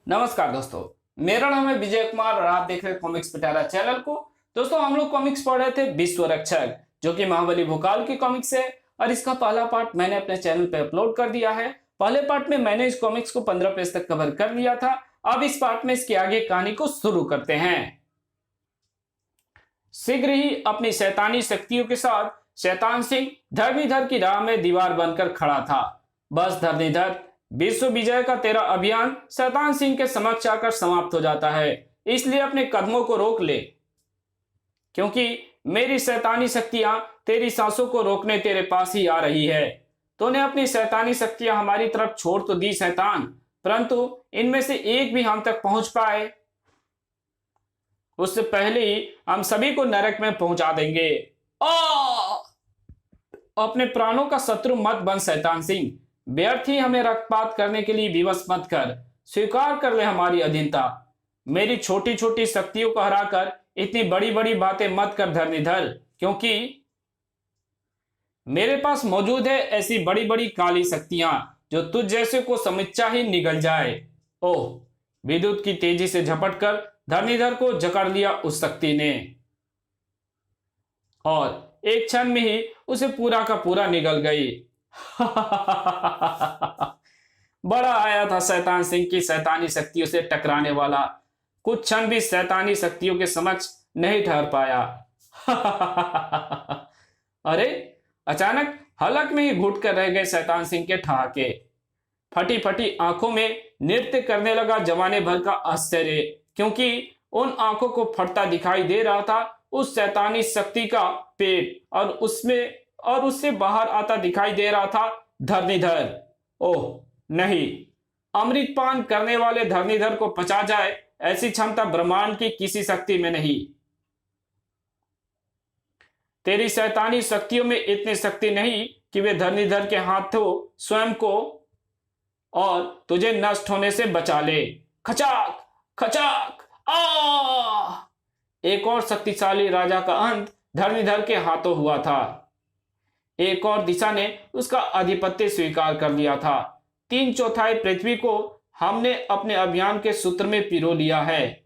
नमस्कार दोस्तों, मेरा नाम है विजय कुमार और आप देख रहे हैं कॉमिक्स पिटारा चैनल को। दोस्तों, हम लोग कॉमिक्स पढ़ रहे थे विश्व रक्षक, जो कि महाबली भोकाल की कॉमिक्स है और इसका पहला पार्ट मैंने अपने चैनल पे अपलोड कर दिया है। पहले पार्ट में मैंने इस कॉमिक्स को 15 पेज तक कवर कर लिया था। अब इस पार्ट में इसके आगे कहानी को शुरू करते हैं। शीघ्र ही अपनी शैतानी शक्तियों के साथ शैतान सिंह धरणीधर की राह में दीवार बनकर खड़ा था। बस धरणीधर, विश्व विजय का तेरा अभियान शैतान सिंह के समक्ष आकर समाप्त हो जाता है, इसलिए अपने कदमों को रोक ले, क्योंकि मेरी शैतानी शक्तियां तेरी सांसों को रोकने तेरे पास ही आ रही है। तूने अपनी शैतानी शक्तियां हमारी तरफ छोड़ तो दी शैतान, परंतु इनमें से एक भी हम तक पहुंच पाए उससे पहले ही हम सभी को नरक में पहुंचा देंगे। आ! अपने प्राणों का शत्रु मत बन शैतान सिंह, व्यर्थ ही हमें रक्तपात करने के लिए विवश मत कर, स्वीकार कर ले हमारी अधीनता। मेरी छोटी छोटी शक्तियों को हराकर इतनी बड़ी बड़ी बातें मत कर धरणीधर, क्योंकि मेरे पास मौजूद है ऐसी बड़ी बड़ी काली शक्तियां जो तुझ जैसे को समीक्षा ही निगल जाए। ओह! विद्युत की तेजी से झपटकर धरणीधर को जकड़ लिया उस शक्ति ने और एक क्षण में ही उसे पूरा का पूरा निगल गई। बड़ा आया था शैतान सिंह की शैतानी शक्तियों से टकराने वाला, कुछ क्षण भी शैतानी शक्तियों के समक्ष नहीं ठहर पाया। अरे, अचानक हलक में ही घुट कर रह गए शैतान सिंह के ठहाके। फटी फटी आंखों में नृत्य करने लगा जमाने भर का आश्चर्य, क्योंकि उन आंखों को फटता दिखाई दे रहा था उस शैतानी शक्ति का पेट, और उससे बाहर आता दिखाई दे रहा था धरणीधर। ओह नहीं, अमृतपान करने वाले धरणीधर को पचा जाए ऐसी क्षमता ब्रह्मांड की किसी शक्ति में नहीं। तेरी शैतानी शक्तियों में इतनी शक्ति नहीं कि वे धरणीधर के हाथों स्वयं को और तुझे नष्ट होने से बचा ले। खचाक खचाक! आ! एक और शक्तिशाली राजा का अंत धरणीधर के हाथों हुआ था। एक और दिशा ने उसका आधिपत्य स्वीकार कर लिया था। 3/4 पृथ्वी को हमने अपने अभियान के सूत्र में पिरो लिया है।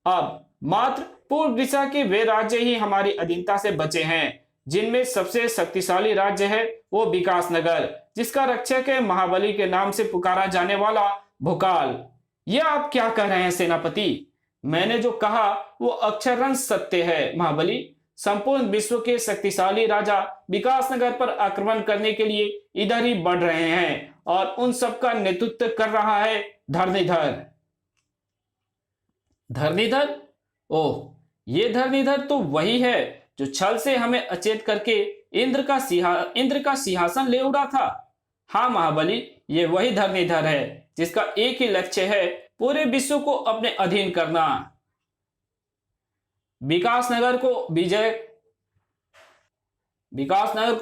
अब मात्र पूर्व दिशा के वे राज्य ही हमारी अधीनता से बचे हैं, जिनमें सबसे शक्तिशाली राज्य है वो विकास नगर, जिसका रक्षक है महाबली के नाम से पुकारा जाने वाला भोकाल। यह आप क्या कह रहे हैं सेनापति? मैंने जो कहा वो अक्षरशः सत्य है महाबली। संपूर्ण विश्व के शक्तिशाली राजा विकास नगर पर आक्रमण करने के लिए इधर ही बढ़ रहे हैं और उन सब का नेतृत्व कर रहा है धरणीधर। धरणीधर? ओह, ये धरणीधर तो वही है जो छल से हमें अचेत करके इंद्र का सिंहासन ले उड़ा था। हाँ महाबली, ये वही धरणीधर है जिसका एक ही लक्ष्य है पूरे विश्व को अपने अधीन करना। विकास नगर को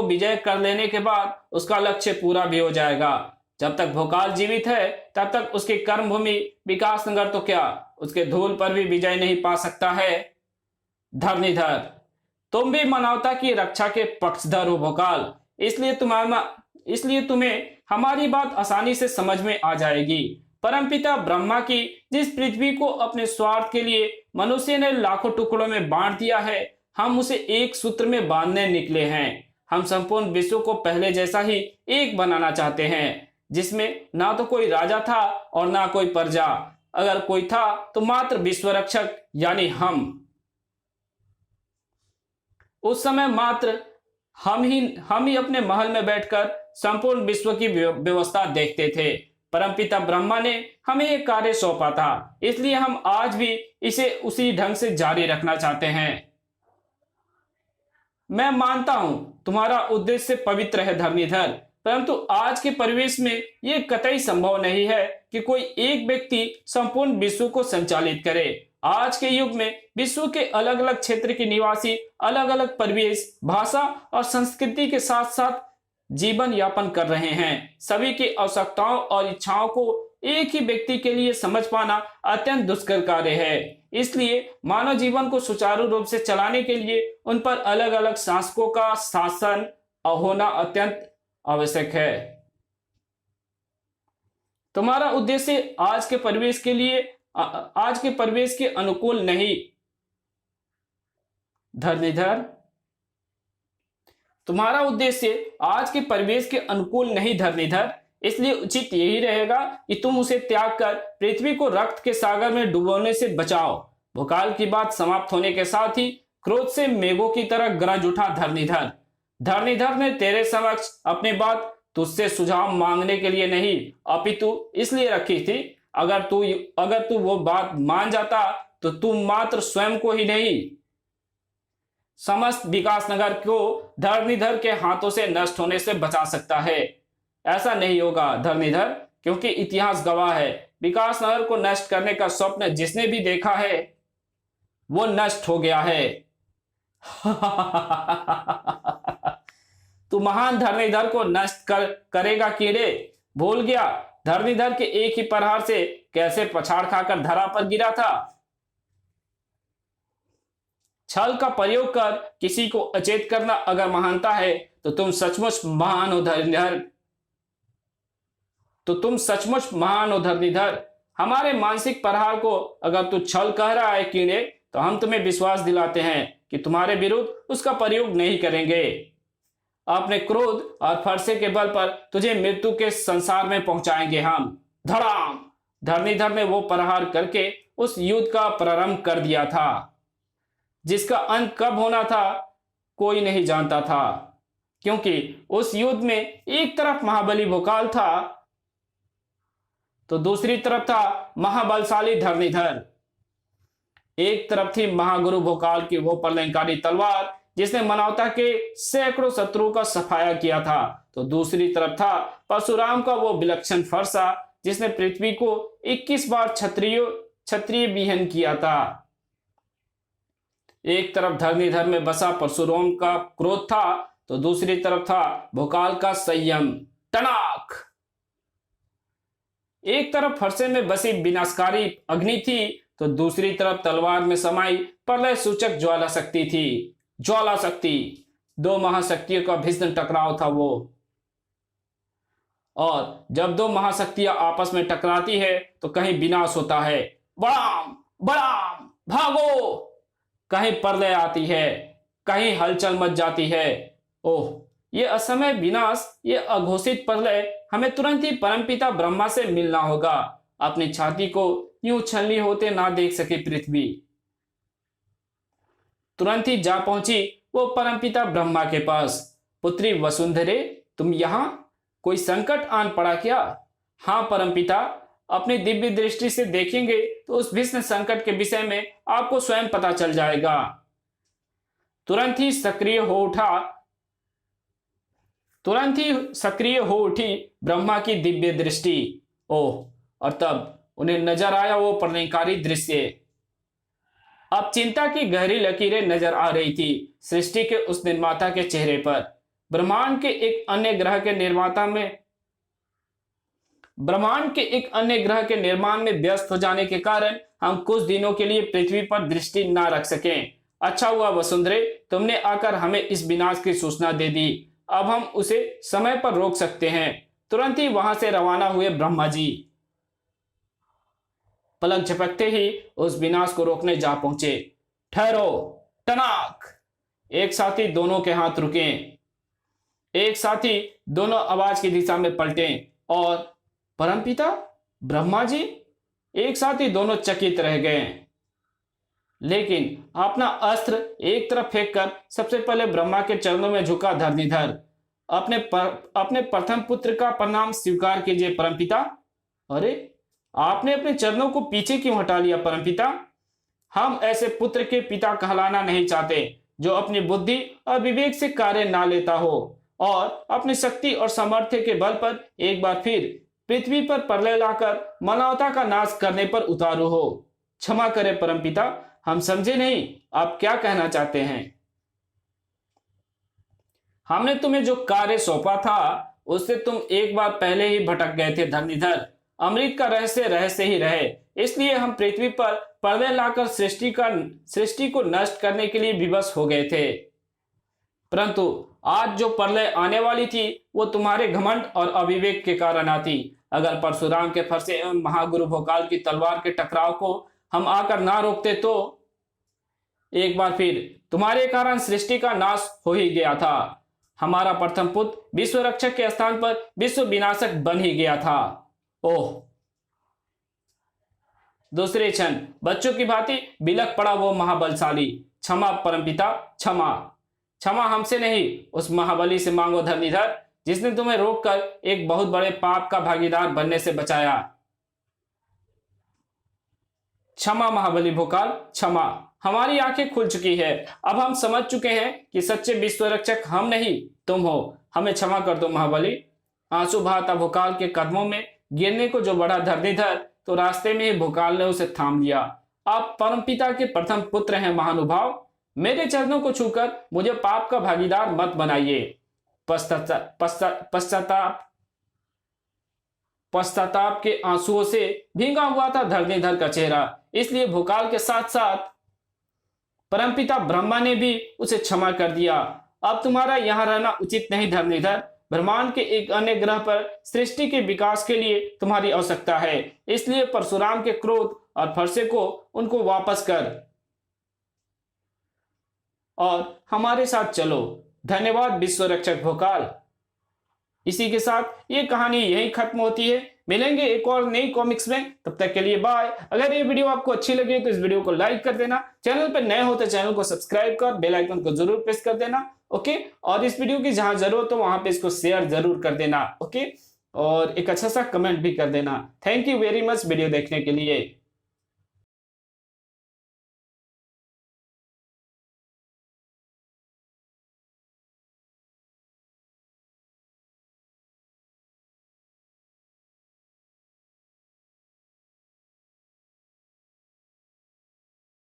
विजय कर लेने के बाद उसका लक्ष्य पूरा भी हो जाएगा। जब तक भोकाल जीवित है तब तक उसकी कर्मभूमि विकास नगर तो क्या, उसके धूल पर भी विजय नहीं पा सकता है। धरणीधर, तुम भी मानवता की रक्षा के पक्षधर हो भोकाल, इसलिए तुम्हें हमारी बात आसानी से समझ में आ जाएगी। परमपिता ब्रह्मा की जिस पृथ्वी को अपने स्वार्थ के लिए मनुष्य ने लाखों टुकड़ों में बांट दिया है, हम उसे एक सूत्र में बांधने निकले हैं। हम संपूर्ण विश्व को पहले जैसा ही एक बनाना चाहते हैं, जिसमें ना तो कोई राजा था और ना कोई प्रजा। अगर कोई था तो मात्र विश्व रक्षक यानी हम। उस समय मात्र हम ही अपने महल में बैठकर संपूर्ण विश्व की व्यवस्था देखते थे। परमपिता ब्रह्मा ने हमें एक कार्य सौंपा था, इसलिए हम आज भी इसे उसी ढंग से जारी रखना चाहते हैं। मैं मानता हूं तुम्हारा उद्देश्य पवित्र है धरणीधर, परंतु आज के परिवेश में यह कतई संभव नहीं है कि कोई एक व्यक्ति संपूर्ण विश्व को संचालित करे। आज के युग में विश्व के अलग अलग क्षेत्र के निवासी अलग अलग परिवेश, भाषा और संस्कृति के साथ साथ जीवन यापन कर रहे हैं। सभी की आवश्यकताओं और इच्छाओं को एक ही व्यक्ति के लिए समझ पाना अत्यंत दुष्कर कार्य है। इसलिए मानव जीवन को सुचारू रूप से चलाने के लिए उन पर अलग अलग शासकों का शासन होना अत्यंत आवश्यक है। तुम्हारा उद्देश्य आज के परिवेश के अनुकूल नहीं। धरणीधर, तुम्हारा उद्देश्य आज के परिवेश के अनुकूल नहीं धरणीधर, इसलिए उचित यही रहेगा कि तुम उसे त्याग कर पृथ्वी को रक्त के सागर में डुबोने से बचाओ। भूकाल की बात समाप्त होने के साथ ही क्रोध से मेघों की तरह गरज उठा धरणीधर। धरणीधर ने तेरे समक्ष अपनी बात तुझसे सुझाव मांगने के लिए नहीं अपितु इसलिए रखी थी। अगर तू वो बात मान जाता तो तू मात्र स्वयं को ही नहीं, समस्त विकासनगर को धरणीधर के हाथों से नष्ट होने से बचा सकता है। ऐसा नहीं होगा धरणीधर, क्योंकि इतिहास गवाह है, विकासनगर को नष्ट करने का स्वप्न जिसने भी देखा है वो नष्ट हो गया है। तू महान धरणीधर को नष्ट करेगा कीड़े? भूल गया धरणीधर के एक ही प्रहार से कैसे पछाड़ खाकर धरा पर गिरा था। छल का प्रयोग कर किसी को अचेत करना अगर महानता है तो तुम सचमुच महान हो धरणीधर। हमारे मानसिक प्रहार को अगर तू छल कह रहा है कीड़े, तो हम तुम्हें विश्वास दिलाते हैं कि तुम्हारे विरुद्ध उसका प्रयोग नहीं करेंगे। अपने क्रोध और फरसे के बल पर तुझे मृत्यु के संसार में पहुंचाएंगे हम। धड़ाम! धरणीधर ने वो प्रहार करके उस युद्ध का प्रारंभ कर दिया था, जिसका अंत कब होना था कोई नहीं जानता था, क्योंकि उस युद्ध में एक तरफ महाबली भोकाल था तो दूसरी तरफ था महाबलशाली धरणीधर। एक तरफ थी महागुरु भोकाल की वो प्रलयंकारी तलवार जिसने मानवता के सैकड़ों शत्रुओं का सफाया किया था, तो दूसरी तरफ था परशुराम का वो विलक्षण फरसा जिसने पृथ्वी को 21 बार क्षत्रिय विहीन किया था। एक तरफ धरणीधर में बसा परशुराम का क्रोध था तो दूसरी तरफ था भोकाल का संयम। टनाक! एक तरफ फरसे में बसी विनाशकारी अग्नि थी तो दूसरी तरफ तलवार में समाई प्रलय सूचक ज्वाला शक्ति थी। ज्वाला शक्ति, दो महाशक्तियों का भीषण टकराव था वो। और जब दो महाशक्तियां आपस में टकराती है तो कहीं विनाश होता है, बड़ाम बड़ाम भागो, कहीं प्रलय आती है, कहीं हलचल मच जाती है। ओह, ये असमय विनाश, ये अघोषित प्रलय, हमें तुरंत ही परमपिता ब्रह्मा से मिलना होगा। अपनी छाती को यूं छलनी होते ना देख सके पृथ्वी। तुरंत ही जा पहुंची वो परमपिता ब्रह्मा के पास। पुत्री वसुंधरे, तुम यहां? कोई संकट आन पड़ा क्या? हाँ परमपिता, अपनी दिव्य दृष्टि से देखेंगे तो उस भीषण संकट के विषय में आपको स्वयं पता चल जाएगा। तुरंत ही सक्रिय हो उठी ब्रह्मा की दिव्य दृष्टि। ओह, और तब उन्हें नजर आया वो प्रलयंकारी दृश्य। अब चिंता की गहरी लकीरें नजर आ रही थी सृष्टि के उस निर्माता के चेहरे पर। ब्रह्मांड के एक अन्य ग्रह के निर्माण में व्यस्त हो जाने के कारण हम कुछ दिनों के लिए पृथ्वी पर दृष्टि न रख सकें। अच्छा हुआ वसुंधरे, तुमने आकर हमें इस विनाश की सूचना दे दी। अब हम उसे समय पर रोक सकते हैं। तुरंत ही वहां से रवाना हुए ब्रह्मा जी पलक झपकते ही उस विनाश को रोकने जा पहुंचे। ठहरो! टनाक! एक साथ ही दोनों के हाथ रुके, एक साथ ही दोनों आवाज की दिशा में पलटे और परमपिता ब्रह्मा जी, एक साथ ही दोनों चकित रह गए। लेकिन अपना अस्त्र एक तरफ फेंककर सबसे पहले ब्रह्मा के चरणों में झुका धरणीधर। अपने प्रथम पुत्र का प्रणाम स्वीकार कीजिए परमपिता। अरे, आपने अपने चरणों को पीछे क्यों हटा लिया परमपिता? हम ऐसे पुत्र के पिता कहलाना नहीं चाहते जो अपनी बुद्धि और विवेक से कार्य ना लेता हो और अपनी शक्ति और सामर्थ्य के बल पर एक बार फिर पृथ्वी पर प्रलय लाकर मानवता का नाश करने पर उतारू हो। क्षमा करें परमपिता, हम समझे नहीं आप क्या कहना चाहते हैं। हमने तुम्हें जो कार्य सौंपा था उससे तुम एक बार पहले ही भटक गए थे धरणीधर। अमृत का रहस्य ही रहे, इसलिए हम पृथ्वी पर प्रलय लाकर सृष्टि को नष्ट करने के लिए विवश हो गए थे। परंतु आज जो प्रलय आने वाली थी वो तुम्हारे घमंड और अविवेक के कारण आती। अगर परशुराम के फरसे एवं महागुरु भोकाल की तलवार के टकराव को हम आकर ना रोकते तो एक बार फिर तुम्हारे कारण सृष्टि का नाश हो ही गया था। हमारा प्रथम पुत्र विश्व रक्षक के स्थान पर विश्व विनाशक बन ही गया था। ओह! दूसरे क्षण बच्चों की भांति बिलख पड़ा वो महाबलशाली। क्षमा परमपिता, क्षमा। क्षमा हमसे नहीं, उस महाबली से मांगो धरनीधर, जिसने तुम्हें रोककर एक बहुत बड़े पाप का भागीदार बनने से बचाया। क्षमा महाबली भोकाल, क्षमा। हमारी आंखें खुल चुकी है। अब हम समझ चुके हैं कि सच्चे विश्व रक्षक हम नहीं तुम हो। हमें क्षमा कर दो महाबली। आंसू बहाता भोकाल के कदमों में गिरने को जो बढ़ा धरनीधर, तो रास्ते में ही भोकाल ने उसे थाम लिया। आप परमपिता के प्रथम पुत्र हैं महानुभाव। मेरे चरणों को छूकर मुझे पाप का भागीदार मत बनाइए। पश्चाताप के आंसुओं से भींगा हुआ था धरनीधर का चेहरा। इसलिए भोकाल के साथ साथ परमपिता ब्रह्मा ने भी उसे क्षमा कर दिया। अब तुम्हारा यहाँ रहना उचित नहीं धरनीधर। ब्रह्मांड के एक अन्य ग्रह पर सृष्टि के विकास के लिए तुम्हारी आवश्यकता है। इसलिए परशुराम के क्रोध और फरसे को उनको वापस कर और हमारे साथ चलो। धन्यवाद विश्व रक्षक भोकाल। इसी के साथ ये कहानी यहीं खत्म होती है। मिलेंगे एक और नई कॉमिक्स में, तब तक के लिए बाय। अगर ये वीडियो आपको अच्छी लगे तो इस वीडियो को लाइक कर देना। चैनल पर नए हो तो चैनल को सब्सक्राइब कर बेल आइकन को जरूर प्रेस कर देना। ओके, और इस वीडियो की जहां जरूरत हो वहां पे इसको शेयर जरूर कर देना। ओके, और एक अच्छा सा कमेंट भी कर देना। Thank you very much video देखने के लिए।